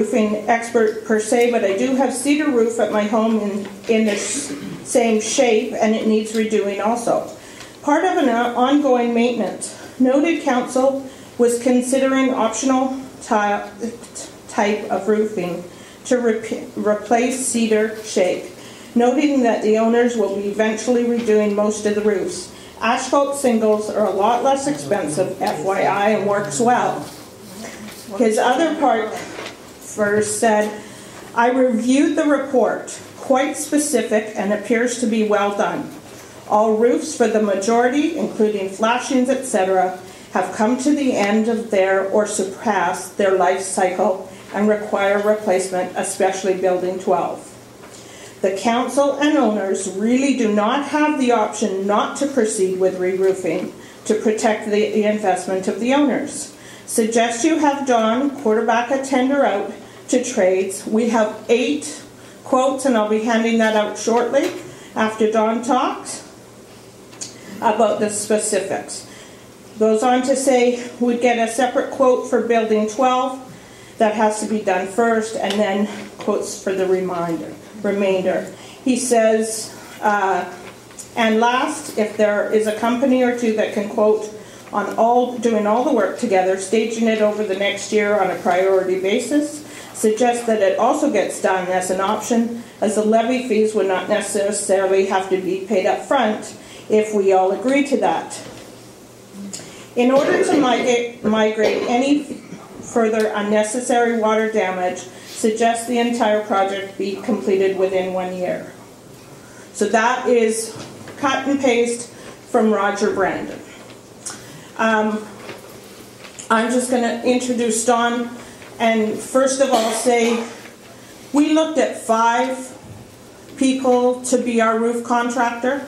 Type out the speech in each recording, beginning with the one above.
roofing expert per se, but I do have cedar roof at my home in the same shape, and it needs redoing also. Part of an ongoing maintenance. Noted council was considering optional type of roofing to replace cedar shake, noting that the owners will be eventually redoing most of the roofs. Asphalt singles are a lot less expensive, FYI, and works well. His other part first said, I reviewed the report, quite specific and appears to be well done. All roofs for the majority, including flashings, etc., have come to the end of their or surpassed their life cycle and require replacement, especially Building 12. The council and owners really do not have the option not to proceed with re-roofing to protect the investment of the owners. Suggest you have Don quarterback a tender out to trades. We have 8 quotes, and I'll be handing that out shortly after Don talks about the specifics. Goes on to say we'd get a separate quote for Building 12. That has to be done first, and then quotes for the remainder. He says, and last, if there is a company or two that can quote on doing all the work together, staging it over the next year on a priority basis, suggest that it also gets done as an option, as the levy fees would not necessarily have to be paid up front if we all agree to that. In order to migrate any further unnecessary water damage, suggest the entire project be completed within 1 year. So that is cut and paste from Roger Brandon. I'm just going to introduce Don, and first of all say we looked at 5 people to be our roof contractor.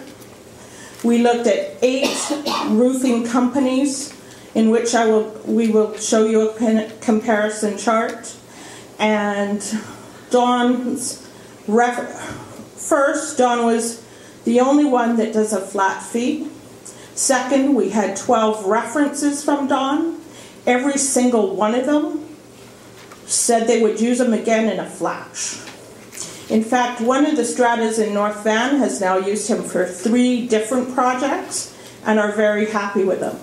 We looked at 8 roofing companies, in which we will show you a comparison chart. And Don's first, Don was the only one that does a flat fee. Second, we had 12 references from Don. Every single one of them said they would use them again in a flash. In fact, one of the stratas in North Van has now used him for 3 different projects and are very happy with him.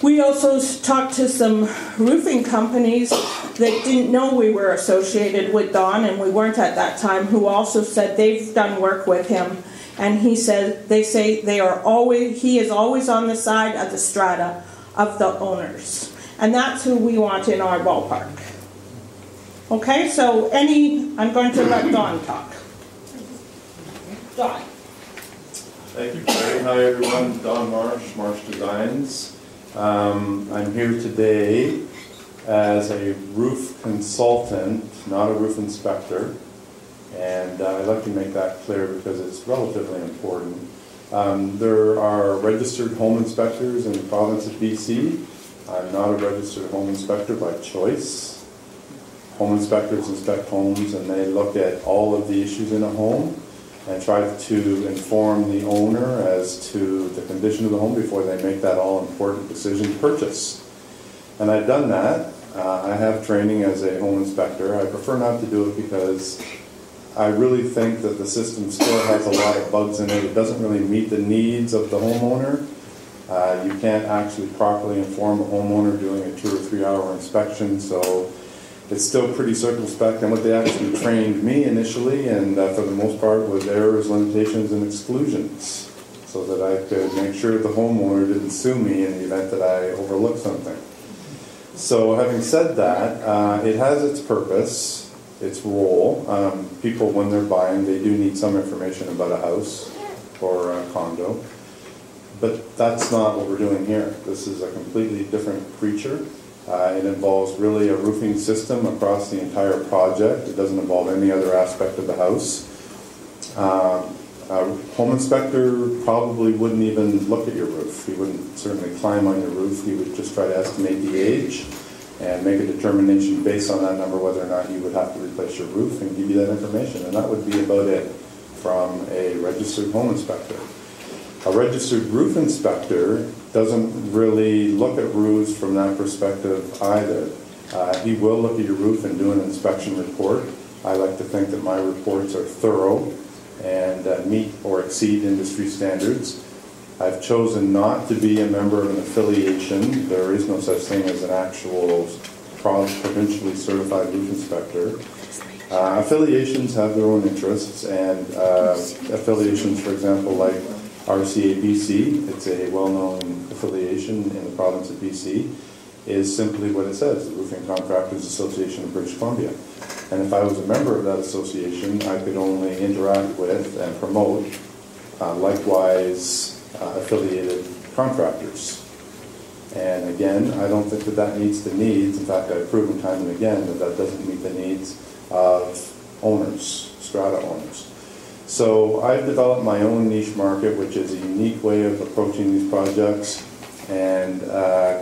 We also talked to some roofing companies that didn't know we were associated with Don, and we weren't at that time, who also said they've done work with him. And he said, he is always on the side of the strata of the owners. And that's who we want in our ballpark. Okay, so I'm going to let Don talk. Don. Thank you, Carrie. Hi everyone, Don Marsh Designs. I'm here today as a roof consultant, not a roof inspector, and I'd like to make that clear because it's relatively important. There are registered home inspectors in the province of BC. I'm not a registered home inspector by choice. Home inspectors inspect homes and they look at all of the issues in a home and try to inform the owner as to the condition of the home before they make that all-important decision to purchase. And I've done that. I have training as a home inspector. I prefer not to do it because I really think that the system still has a lot of bugs in it. It doesn't really meet the needs of the homeowner. You can't actually properly inform a homeowner doing a 2 or 3 hour inspection, so it's still pretty circumspect. And what they actually trained me initially, and for the most part, was errors, limitations, and exclusions, so that I could make sure the homeowner didn't sue me in the event that I overlooked something. So having said that, it has its purpose, its role. People, when they're buying, they do need some information about a house or a condo. But that's not what we're doing here. This is a completely different creature. It involves really a roofing system across the entire project. It doesn't involve any other aspect of the house. A home inspector probably wouldn't even look at your roof. He wouldn't certainly climb on your roof. He would just try to estimate the age and make a determination based on that number whether or not you would have to replace your roof and give you that information. And that would be about it from a registered home inspector. A registered roof inspector doesn't really look at roofs from that perspective either. He will look at your roof and do an inspection report. I like to think that my reports are thorough and meet or exceed industry standards. I've chosen not to be a member of an affiliation. There is no such thing as an actual provincially certified roof inspector. Affiliations have their own interests, and affiliations, for example, like RCABC, it's a well-known affiliation in the province of BC, is simply what it says, the Roofing Contractors Association of British Columbia. And if I was a member of that association, I could only interact with and promote likewise affiliated contractors. And again, I don't think that that meets the needs. In fact, I've proven time and again that that doesn't meet the needs of owners, strata owners. So I've developed my own niche market, which is a unique way of approaching these projects and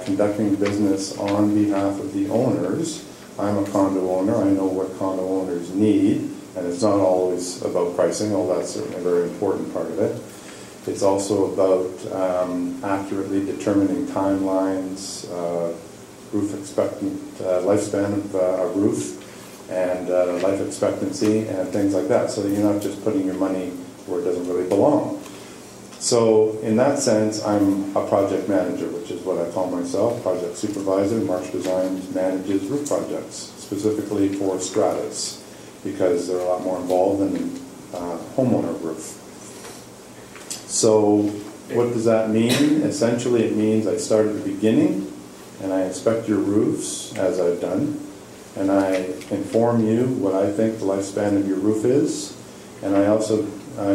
conducting business on behalf of the owners. I'm a condo owner. I know what condo owners need, and it's not always about pricing, although that's certainly a very important part of it. It's also about accurately determining timelines, roof expectant lifespan of a roof, and life expectancy, and things like that, so that you're not just putting your money where it doesn't really belong. So in that sense, I'm a project manager, which is what I call myself, project supervisor. Marsh Designs manages roof projects, specifically for stratas, because they're a lot more involved than homeowner roof. So what does that mean? Essentially, it means I start at the beginning, and I inspect your roofs, as I've done, and I inform you what I think the lifespan of your roof is, and I also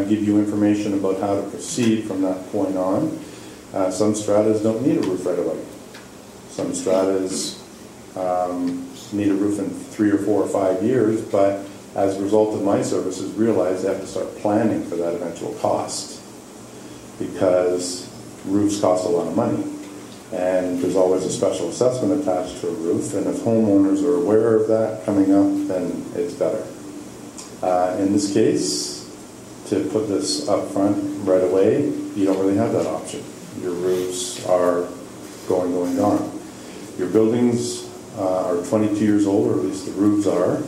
give you information about how to proceed from that point on. Some stratas don't need a roof right away. Some stratas need a roof in 3 or 4 or 5 years, but as a result of my services, realize they have to start planning for that eventual cost, because roofs cost a lot of money. And there's always a special assessment attached to a roof, and if homeowners are aware of that coming up, then it's better. In this case, to put this up front right away, you don't really have that option. Your roofs are going. Your buildings are 22 years old, or at least the roofs are,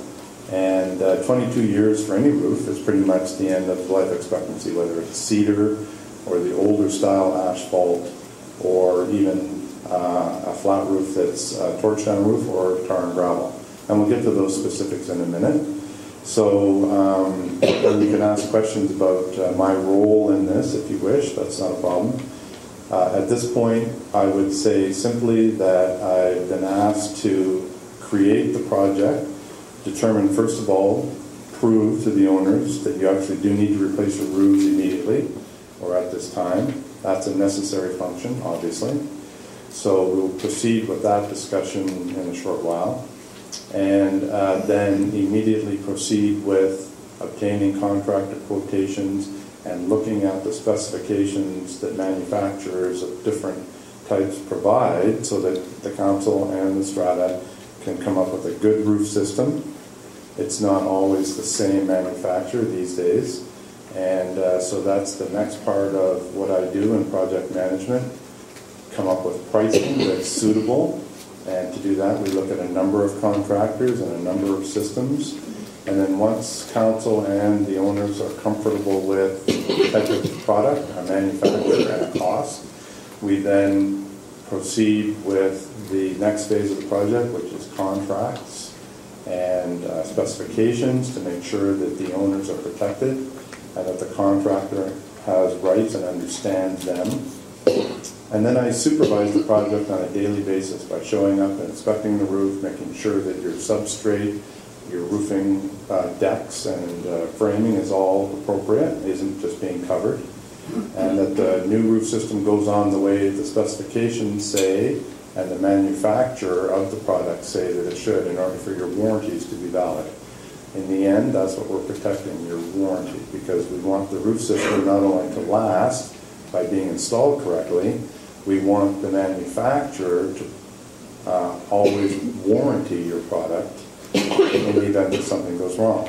and 22 years for any roof is pretty much the end of life expectancy, whether it's cedar or the older style asphalt, or even a flat roof that's a torch down roof, or tar and gravel. And we'll get to those specifics in a minute. So you can ask questions about my role in this if you wish, that's not a problem. At this point, I would say simply that I've been asked to create the project, determine first of all, prove to the owners that you actually do need to replace your roofs immediately or at this time. That's a necessary function, obviously. So we'll proceed with that discussion in a short while. And then immediately proceed with obtaining contractor quotations and looking at the specifications that manufacturers of different types provide, so that the council and the strata can come up with a good roof system. It's not always the same manufacturer these days. And so that's the next part of what I do in project management, come up with pricing that's suitable. And to do that, we look at a number of contractors and a number of systems. And then once council and the owners are comfortable with the type of product, a manufacturer, and a cost, we then proceed with the next phase of the project, which is contracts and specifications, to make sure that the owners are protected and that the contractor has rights and understands them. And then I supervise the project on a daily basis by showing up and inspecting the roof, making sure that your substrate, your roofing decks and framing is all appropriate, isn't just being covered, and that the new roof system goes on the way the specifications say and the manufacturer of the product say that it should, in order for your warranties to be valid. In the end, that's what we're protecting, your warranty, because we want the roof system not only to last by being installed correctly, we want the manufacturer to always warranty your product in the event that something goes wrong.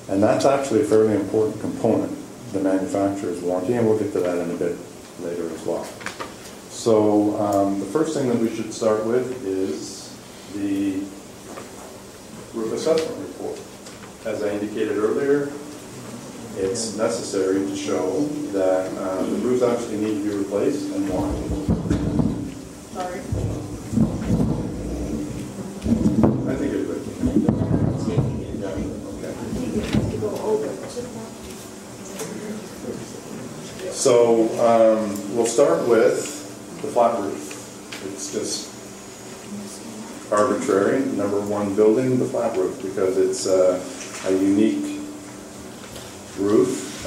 And that's actually a fairly important component, the manufacturer's warranty, and we'll get to that in a bit later as well. So the first thing that we should start with is the roof assessment report. As I indicated earlier, it's necessary to show that the roofs actually need to be replaced and why. Sorry. I think it's good. Yeah, okay. So we'll start with the flat roof. It's just arbitrary. Number one building, the flat roof, because it's a unique roof,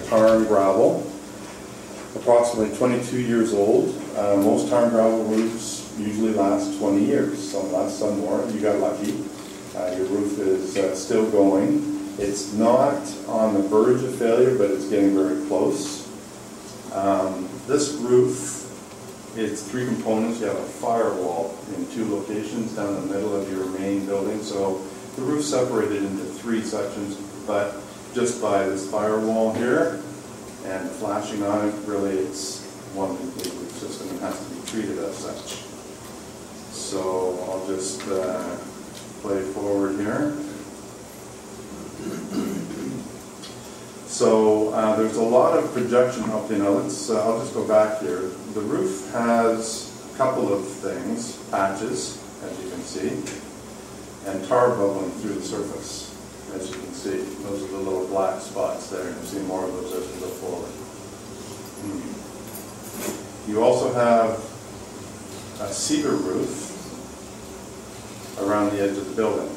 tar and gravel, approximately 22 years old. Most tar and gravel roofs usually last 20 years. Some last, some more. You got lucky. Your roof is still going. It's not on the verge of failure, but it's getting very close. This roof is three components. You have a firewall in two locations down the middle of your main building. So the roof's separated into three sections, but just by this firewall here and the flashing on it, really it's one complete roof system and has to be treated as such. So I'll just play forward here. So there's a lot of projection up here. Now I'll just go back here. The roof has a couple of things, patches, as you can see, and tar bubbling through the surface, as you can see. Those are the little black spots there, and you'll see more of those as we go forward. You also have a cedar roof around the edge of the building.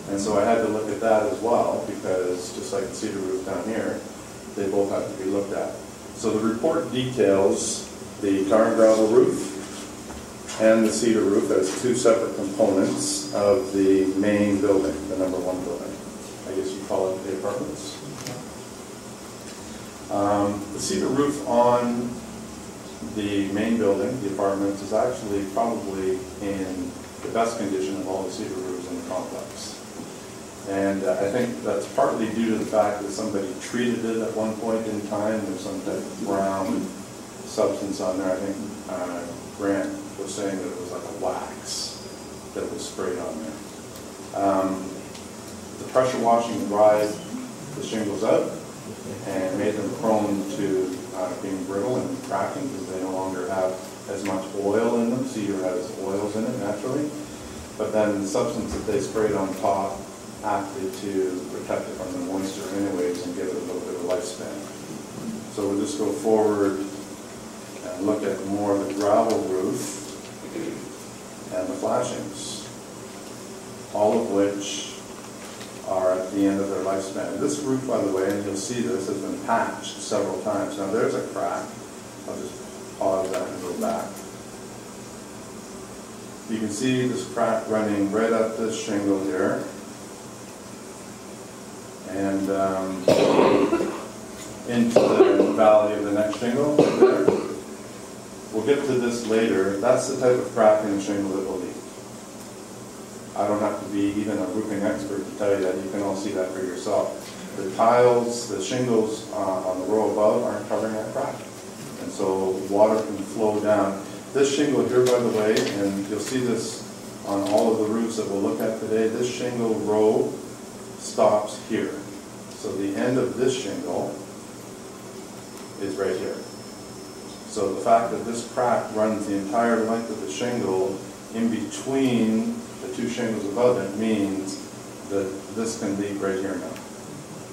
And so I had to look at that as well, because just like the cedar roof down here, they both have to be looked at. So the report details the tar and gravel roof and the cedar roof as two separate components of the main building, the number one building. I guess you call it the apartments. The cedar roof on the main building, the apartments, is actually probably in the best condition of all the cedar roofs in the complex. And I think that's partly due to the fact that somebody treated it at one point in time. There's some type of brown substance on there. I think Grant was saying that it was like a wax that was sprayed on there. The pressure washing dried the shingles out and made them prone to being brittle and cracking because they no longer have as much oil in them. Cedar has oils in it naturally. But then the substance that they sprayed on top acted to protect it from the moisture anyways and give it a little bit of lifespan. So we'll just go forward and look at more of the gravel roof and the flashings, all of which are at the end of their lifespan. This roof, by the way, and you'll see this, has been patched several times. Now there's a crack. I'll just pause that and go back. You can see this crack running right up this shingle here. And into the valley of the next shingle right there. We'll get to this later. That's the type of crack in the shingle that will leak. I don't have to be even a roofing expert to tell you that. You can all see that for yourself. The tiles, the shingles on the row above aren't covering that crack. And so water can flow down. This shingle here, by the way, and you'll see this on all of the roofs that we'll look at today, this shingle row stops here. So the end of this shingle is right here. So the fact that this crack runs the entire length of the shingle in between the two shingles above it means that this can leak right here now,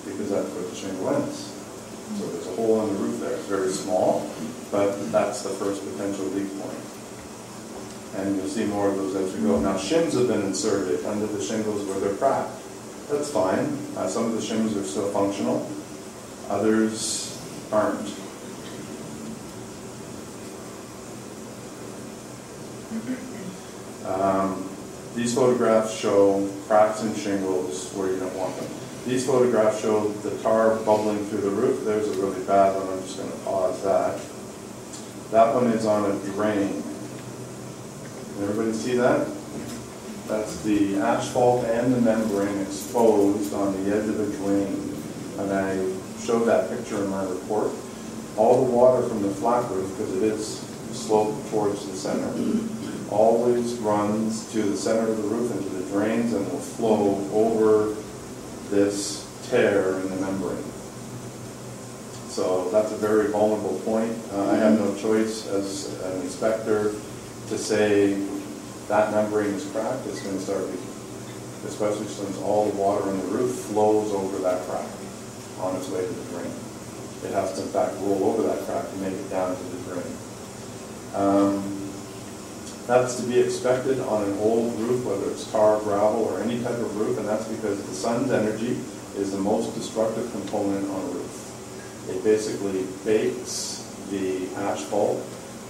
because that's where the shingle ends. So there's a hole in the roof there. It's very small, but that's the first potential leak point. And you'll see more of those as we go. Now shims have been inserted under the shingles where they're cracked. That's fine. Some of the shims are still functional. Others aren't. These photographs show cracks in shingles where you don't want them. These photographs show the tar bubbling through the roof. There's a really bad one. I'm just going to pause that. That one is on a drain. Can everybody see that? That's the asphalt and the membrane exposed on the edge of a drain. And I showed that picture in my report. All the water from the flat roof, because it is sloped towards the center, always runs to the center of the roof into the drains and will flow over this tear in the membrane. So that's a very vulnerable point. I have no choice as an inspector to say that membrane is cracked. It's going to start leaking, especially since all the water on the roof flows over that crack on its way to the drain. It has to in fact roll over that crack to make it down to the drain. That's to be expected on an old roof, whether it's tar, gravel, or any type of roof, and that's because the sun's energy is the most destructive component on a roof. It basically bakes the asphalt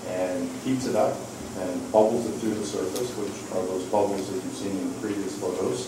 and heats it up and bubbles it through the surface, which are those bubbles that you've seen in previous photos.